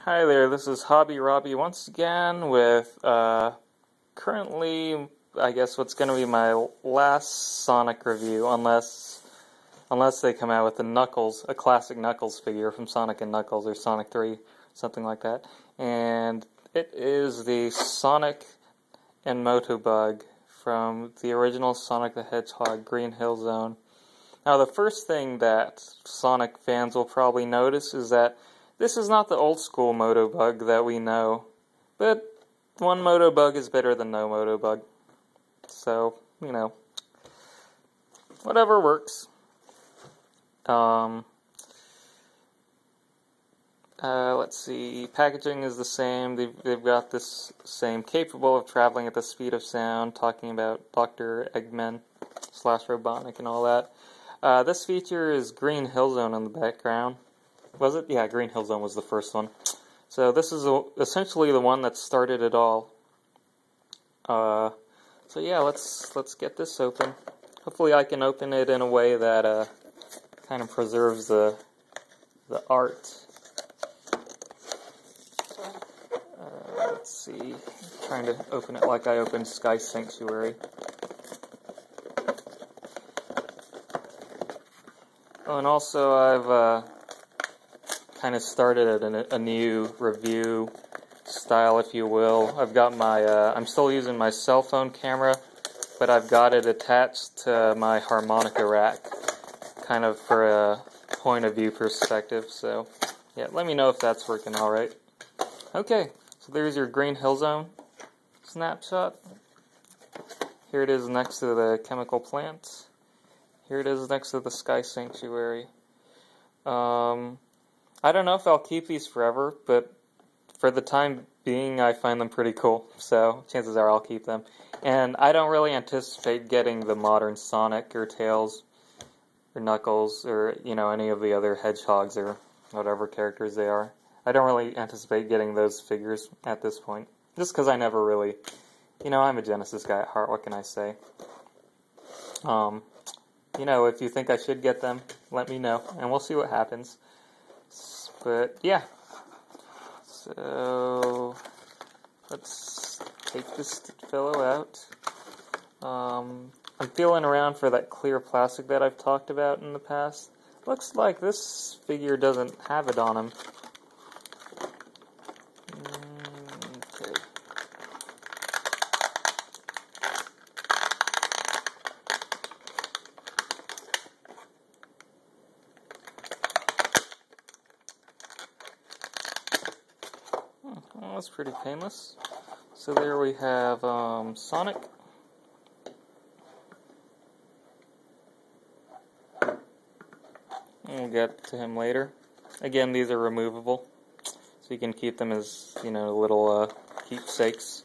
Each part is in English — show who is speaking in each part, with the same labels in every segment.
Speaker 1: Hi there, this is Hobby Robbie once again with currently, I guess, what's going to be my last Sonic review, unless they come out with a classic Knuckles figure from Sonic and Knuckles or Sonic 3, something like that. And it is the Sonic and Motobug from the original Sonic the Hedgehog Green Hill Zone. Now, the first thing that Sonic fans will probably notice is that this is not the old school Motobug that we know, but one Motobug is better than no Motobug. So, you know, whatever works. Let's see, packaging is the same. They've got this same capable of traveling at the speed of sound, talking about Dr. Eggman / Robotnik and all that. This feature is Green Hill Zone in the background. Was it? Yeah, Green Hill Zone was the first one. So this is essentially the one that started it all. So yeah, let's get this open. Hopefully I can open it in a way that kind of preserves the art. Let's see. I'm trying to open it like I opened Sky Sanctuary. Oh, and also I've kind of started a new review style, if you will. I've got my, I'm still using my cell phone camera, but I've got it attached to my harmonica rack, kind of for a point of view perspective, so yeah, let me know if that's working alright. Okay, so there's your Green Hill Zone snapshot. Here it is next to the chemical plant. Here it is next to the Sky Sanctuary. I don't know if I'll keep these forever, but for the time being, I find them pretty cool, so chances are I'll keep them. And I don't really anticipate getting the modern Sonic or Tails or Knuckles or, you know, any of the other Hedgehogs or whatever characters they are. I don't really anticipate getting those figures at this point, just because I never really, you know, I'm a Genesis guy at heart, what can I say? You know, if you think I should get them, let me know, and we'll see what happens. But, yeah. So, let's take this fellow out. I'm feeling around for that clear plastic that I've talked about in the past. Looks like this figure doesn't have it on him. Okay. Well, that's pretty painless. So there we have Sonic. We'll get to him later. Again, these are removable, so you can keep them as, you know, little keepsakes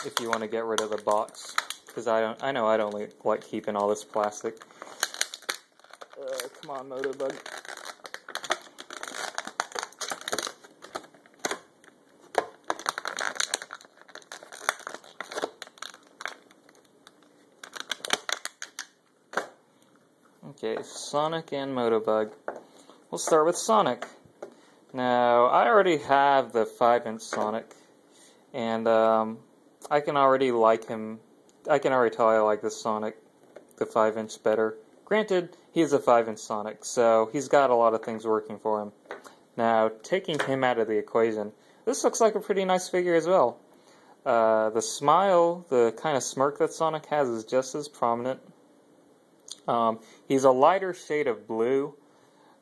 Speaker 1: if you want to get rid of the box. Because I know I don't like keeping all this plastic. Come on, Motobug. Okay, Sonic and Motobug. We'll start with Sonic. Now, I already have the 5-inch Sonic, and I can already like him. I can already tell I like this Sonic, the 5-inch, better. Granted, he's a 5-inch Sonic, so he's got a lot of things working for him. Now, taking him out of the equation, this looks like a pretty nice figure as well. The smile, the kind of smirk that Sonic has, is just as prominent. He's a lighter shade of blue,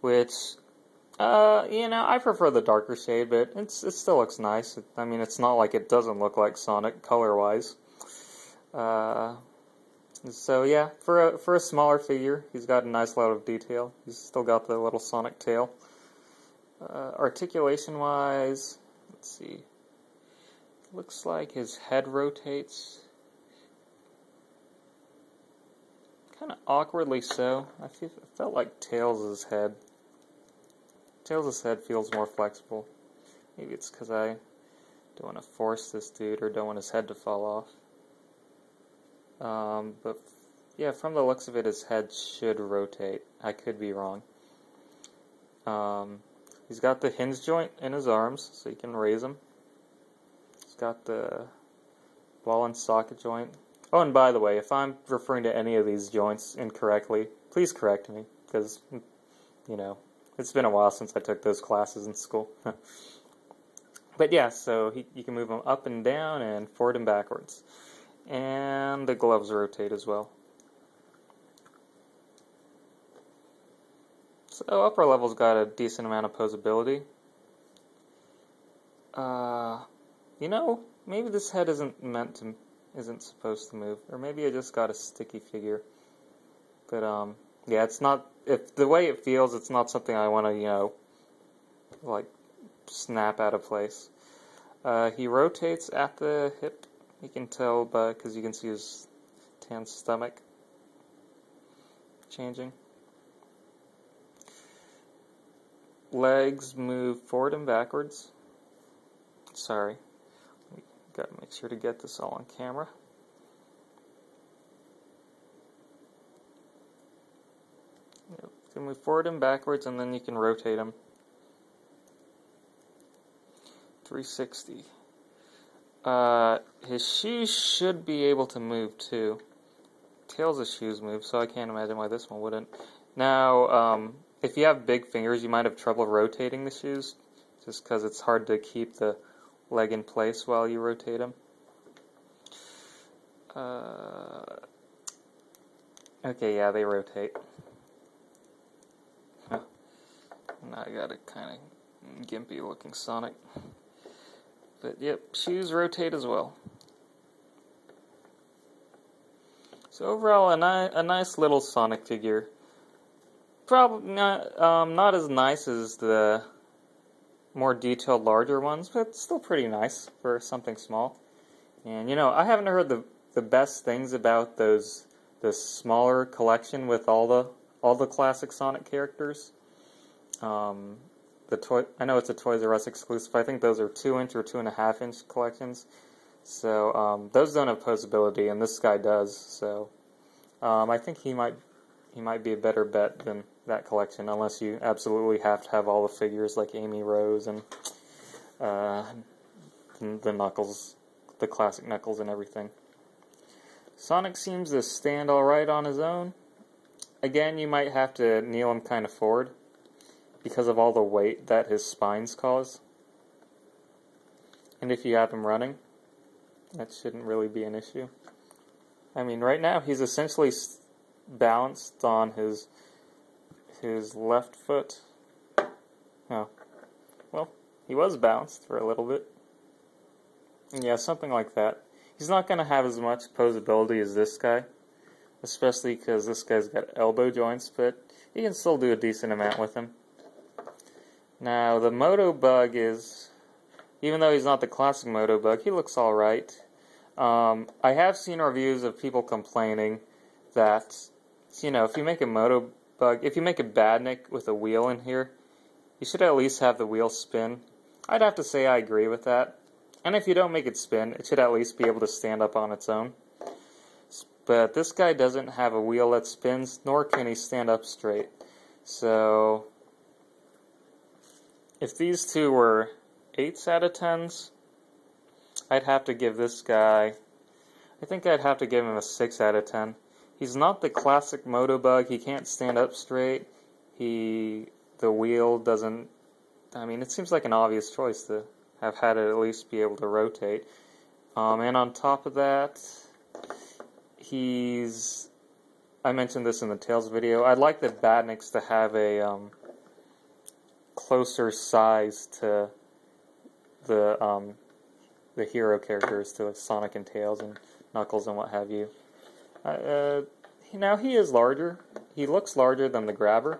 Speaker 1: which, you know, I prefer the darker shade, but it still looks nice. I mean, it's not like it doesn't look like Sonic color-wise. So yeah, for a smaller figure, he's got a nice lot of detail. He's still got the little Sonic tail. Articulation-wise, let's see. Looks like his head rotates. Kind of awkwardly so. I felt like Tails' head feels more flexible. Maybe it's because I don't want to force this dude or don't want his head to fall off. But yeah, from the looks of it, his head should rotate. I could be wrong. He's got the hinge joint in his arms, so you can raise him. He's got the ball and socket joint. Oh, and by the way, if I'm referring to any of these joints incorrectly, please correct me, because, you know, it's been a while since I took those classes in school. But yeah, so you can move him up and down and forward and backwards. And the gloves rotate as well. So upper level's got a decent amount of posability. You know, maybe this head isn't supposed to move, or maybe I just got a sticky figure. But yeah, it's not. If the way it feels, it's not something I want to, you know, like snap out of place. He rotates at the hip. You can tell because you can see his tan stomach changing. Legs move forward and backwards. Sorry. Gotta make sure to get this all on camera. Yep. You can move forward and backwards, and then you can rotate them. 360. His shoes should be able to move too. Tails of shoes move, so I can't imagine why this one wouldn't. Now, if you have big fingers, you might have trouble rotating the shoes, just because it's hard to keep the leg in place while you rotate them. Okay, yeah, they rotate. Huh. Now I got a kind of gimpy looking Sonic. But yep, shoes rotate as well. So overall, a nice little Sonic figure. Probably not as nice as the more detailed, larger ones, but still pretty nice for something small. And you know, I haven't heard the best things about the smaller collection with all the classic Sonic characters. I know it's a Toys R Us exclusive. I think those are 2-inch or 2.5-inch collections. So those don't have posability, and this guy does. So I think he might be a better bet than that collection, unless you absolutely have to have all the figures like Amy Rose and the Knuckles, the classic Knuckles and everything. Sonic seems to stand alright on his own. Again, you might have to kneel him kind of forward because of all the weight that his spines cause. And if you have him running, that shouldn't really be an issue. I mean, right now he's essentially balanced on his left foot. Oh, well, he was balanced for a little bit. Yeah, something like that. He's not going to have as much posability as this guy, especially because this guy's got elbow joints, but you can still do a decent amount with him. Now, the Motobug is, even though he's not the classic Motobug, he looks alright. I have seen reviews of people complaining that, you know, if you make a Motobug, if you make a Badnik with a wheel in here, you should at least have the wheel spin. I'd have to say I agree with that. And if you don't make it spin, it should at least be able to stand up on its own. But this guy doesn't have a wheel that spins, nor can he stand up straight. So if these two were 8s out of 10s, I'd have to give this guy, I think I'd have to give him a 6 out of 10. He's not the classic Motobug. He can't stand up straight. The wheel doesn't, I mean, it seems like an obvious choice to have had it at least be able to rotate. And on top of that, I mentioned this in the Tails video, I'd like the Badniks to have a closer size to the hero characters, to Sonic and Tails and Knuckles and what have you. Now he is larger. He looks larger than the Grabber,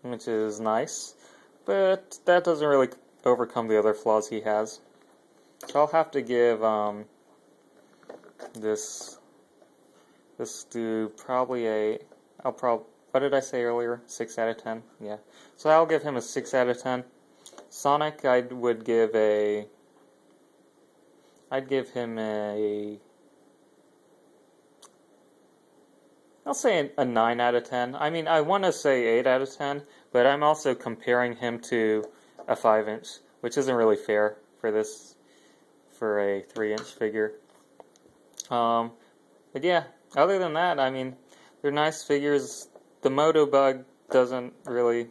Speaker 1: which is nice, but that doesn't really overcome the other flaws he has. So I'll have to give this dude probably what did I say earlier? 6 out of 10? Yeah. So I'll give him a 6 out of 10. Sonic, I'd give him I'll say a 9 out of 10. I mean, I want to say 8 out of 10, but I'm also comparing him to a 5-inch, which isn't really fair for a 3-inch figure. But yeah, other than that, I mean, they're nice figures. The Motobug doesn't really...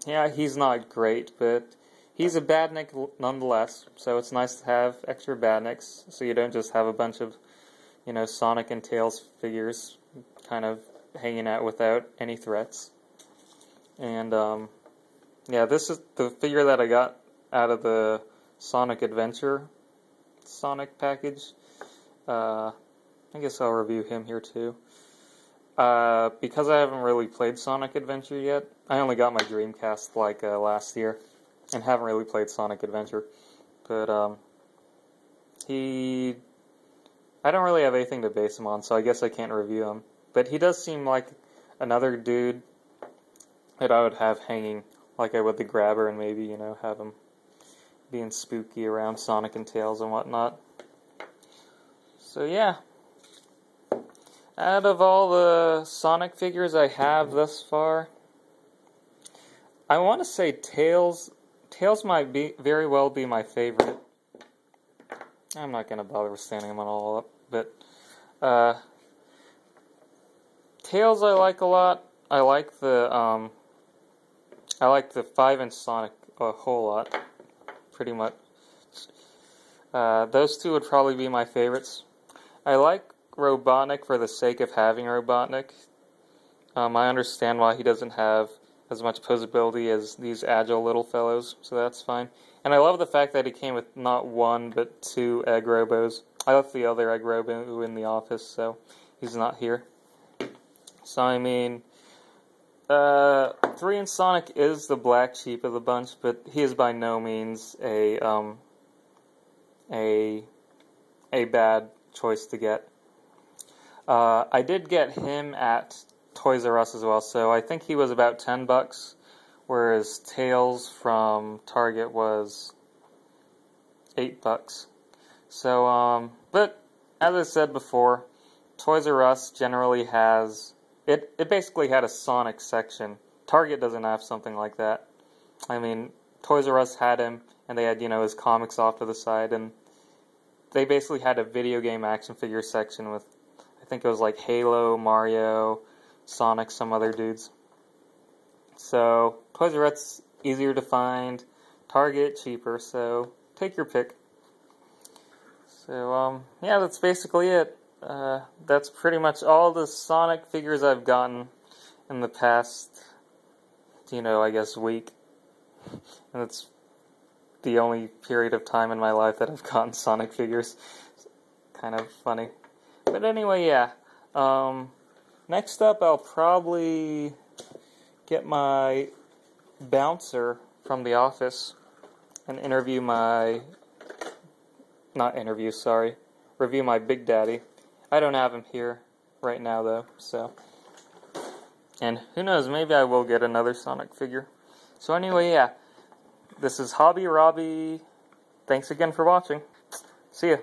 Speaker 1: Yeah, he's not great, but he's a badnik nonetheless, so it's nice to have extra badniks, so you don't just have a bunch of, you know, Sonic and Tails figures kind of hanging out without any threats. And, yeah, this is the figure that I got out of the Sonic Adventure Sonic package. I guess I'll review him here too. Because I haven't really played Sonic Adventure yet, I only got my Dreamcast like last year, and haven't really played Sonic Adventure. But I don't really have anything to base him on, so I guess I can't review him. But he does seem like another dude that I would have hanging, like I would the Grabber, and maybe, you know, have him being spooky around Sonic and Tails and whatnot. So yeah. Out of all the Sonic figures I have thus far, I want to say Tails might very well be my favorite. I'm not going to bother standing them all up, but Tails I like a lot. I like the 5-inch Sonic a whole lot, pretty much. Those two would probably be my favorites. I like Robotnik for the sake of having Robotnik. I understand why he doesn't have as much posability as these agile little fellows, so that's fine. And I love the fact that he came with not one, but 2 Egg Robos. I left the other Egg Robo in the office, so he's not here. So, I mean, 3-inch Sonic is the black sheep of the bunch, but he is by no means a bad choice to get. I did get him at Toys R Us as well, so I think he was about $10, whereas Tails from Target was $8. So, but as I said before, Toys R Us generally has it basically had a Sonic section. Target doesn't have something like that. I mean, Toys R Us had him, and they had, you know, his comics off to the side, and they basically had a video game action figure section with, I think it was like Halo, Mario, Sonic, some other dudes. So, Toys R Us easier to find, Target cheaper, so take your pick. So, yeah, that's basically it. That's pretty much all the Sonic figures I've gotten in the past, you know, I guess week. And it's the only period of time in my life that I've gotten Sonic figures. It's kind of funny. But anyway, yeah. Next up, I'll probably get my bouncer from the office and review my Big Daddy. I don't have him here right now, though, so. And who knows, maybe I will get another Sonic figure. So anyway, yeah. This is Hobby Robbie. Thanks again for watching. See ya.